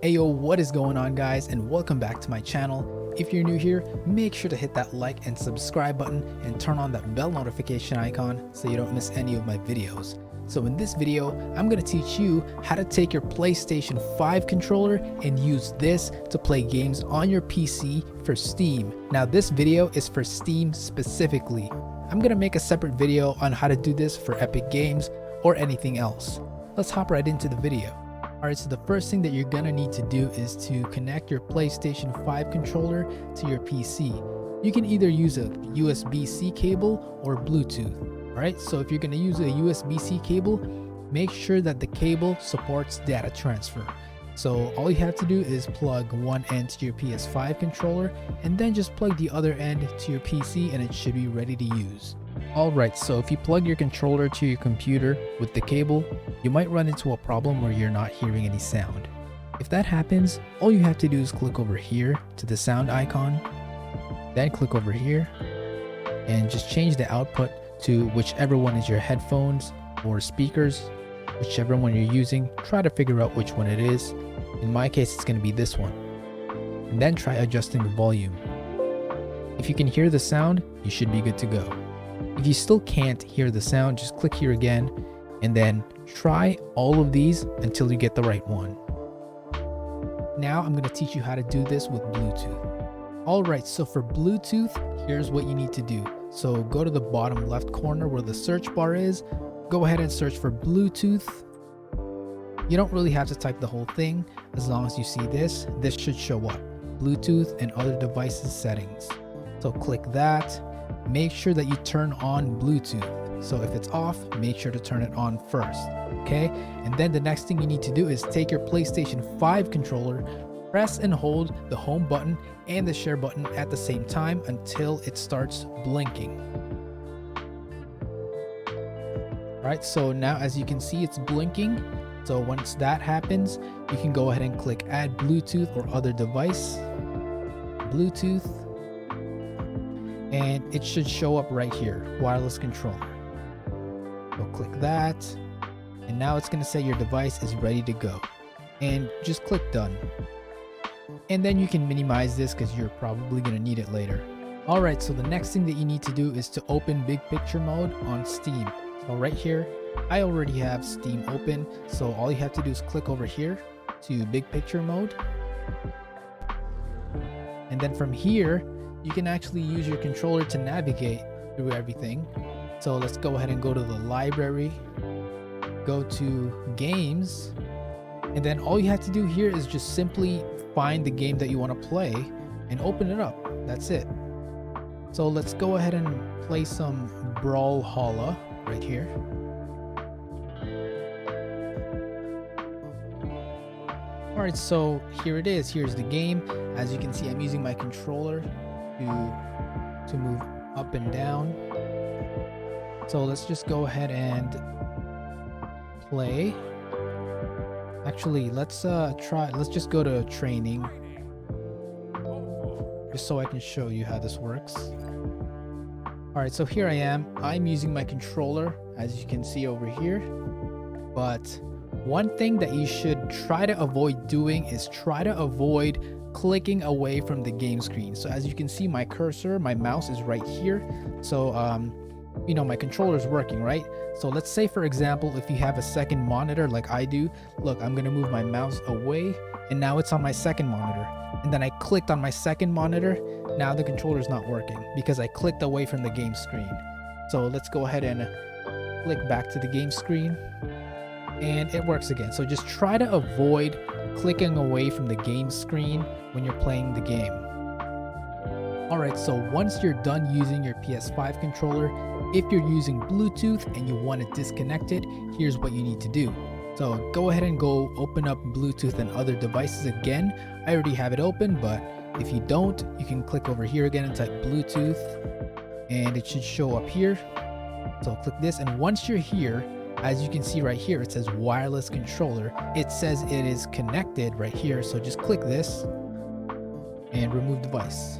Ayo, what is going on, guys, and welcome back to my channel. If you're new here, make sure to hit that like and subscribe button and turn on that bell notification icon so you don't miss any of my videos. So in this video, I'm going to teach you how to take your PlayStation 5 controller and use this to play games on your PC for Steam. Now this video is for Steam specifically. I'm going to make a separate video on how to do this for Epic Games or anything else. Let's hop right into the video. Alright, so the first thing that you're gonna need to do is to connect your PlayStation 5 controller to your PC. You can either use a USB-C cable or Bluetooth. Alright, so if you're gonna use a USB-C cable, make sure that the cable supports data transfer. So all you have to do is plug one end to your PS5 controller and then just plug the other end to your PC and it should be ready to use. Alright, so if you plug your controller to your computer with the cable, you might run into a problem where you're not hearing any sound. If that happens, all you have to do is click over here to the sound icon, then click over here, and just change the output to whichever one is your headphones or speakers, whichever one you're using. Try to figure out which one it is. In my case, it's going to be this one. And then try adjusting the volume. If you can hear the sound, you should be good to go. If you still can't hear the sound, just click here again and then try all of these until you get the right one. Now I'm going to teach you how to do this with Bluetooth. Alright, so for Bluetooth, here's what you need to do. So go to the bottom left corner where the search bar is, go ahead and search for Bluetooth. You don't really have to type the whole thing. As long as you see this should show up. Bluetooth and other devices settings. So click that. Make sure that you turn on Bluetooth. So if it's off, make sure to turn it on first. Okay? And then the next thing you need to do is take your PlayStation 5 controller, press and hold the home button and the share button at the same time until it starts blinking. Alright, so now as you can see, it's blinking. So once that happens, you can go ahead and click add Bluetooth or other device. Bluetooth. And it should show up right here, wireless controller. So click that, and now it's going to say your device is ready to go. And just click done. And then you can minimize this because you're probably going to need it later. Alright, so the next thing that you need to do is to open big picture mode on Steam. So right here, I already have Steam open, so all you have to do is click over here to big picture mode. And then from here, you can actually use your controller to navigate through everything. So let's go ahead and go to the library, go to games, and then all you have to do here is just simply find the game that you want to play and open it up. That's it. So let's go ahead and play some Brawlhalla right here. Alright, so here it is. Here's the game. As you can see, I'm using my controller to move up and down. So let's just go ahead and play. Actually, let's just go to training just so I can show you how this works. Alright, so here I am. I'm using my controller, as you can see over here. But one thing that you should try to avoid doing is try to avoid clicking away from the game screen. So as you can see, my cursor, my mouse is right here. So you know, my controller is working, right? So let's say, for example, if you have a second monitor like I do, look, I'm gonna move my mouse away and now it's on my second monitor. And then I clicked on my second monitor. Now the controller is not working because I clicked away from the game screen. So let's go ahead and click back to the game screen and it works again. So just try to avoid clicking away from the game screen when you're playing the game. Alright, so once you're done using your PS5 controller, if you're using Bluetooth and you want to disconnect it, here's what you need to do. So go ahead and go open up Bluetooth and other devices again. I already have it open, but if you don't, you can click over here again and type Bluetooth and it should show up here. So click this, and once you're here, as you can see right here, it says wireless controller. It says it is connected right here. So just click this and remove device.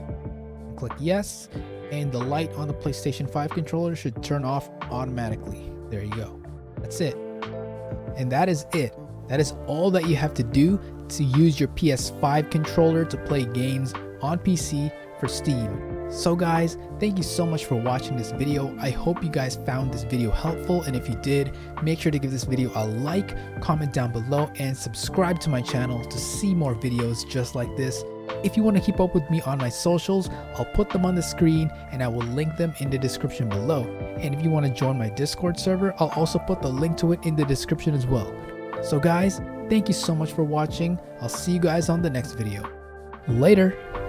Click yes, and the light on the PlayStation 5 controller should turn off automatically. There you go. That's it. And that is it. That is all that you have to do to use your PS5 controller to play games on PC for Steam. So guys, thank you so much for watching this video. I hope you guys found this video helpful, and if you did, make sure to give this video a like, comment down below, and subscribe to my channel to see more videos just like this. If you want to keep up with me on my socials, I'll put them on the screen and I will link them in the description below. And if you want to join my Discord server, I'll also put the link to it in the description as well. So guys, thank you so much for watching. I'll see you guys on the next video. Later!